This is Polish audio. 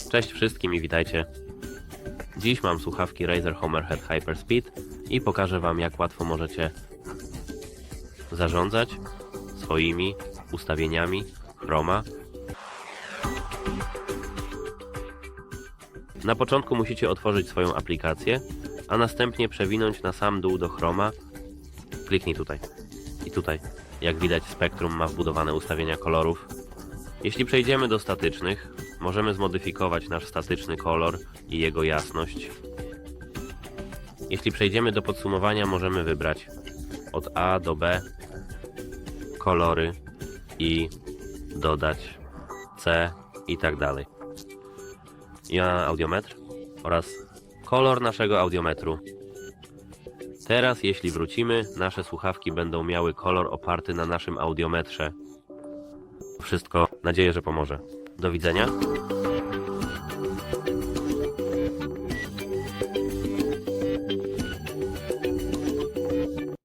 Cześć wszystkim i witajcie. Dziś mam słuchawki Razer Hammerhead HyperSpeed i pokażę Wam, jak łatwo możecie zarządzać swoimi ustawieniami Chroma. Na początku musicie otworzyć swoją aplikację, a następnie przewinąć na sam dół do Chroma. Kliknij tutaj i tutaj. Jak widać, spektrum ma wbudowane ustawienia kolorów. Jeśli przejdziemy do statycznych, możemy zmodyfikować nasz statyczny kolor i jego jasność. Jeśli przejdziemy do podsumowania, możemy wybrać od A do B kolory i dodać C i tak dalej. Ja audiometr oraz kolor naszego audiometru. Teraz, jeśli wrócimy, nasze słuchawki będą miały kolor oparty na naszym audiometrze. Wszystko, nadzieję, że pomoże. Do widzenia.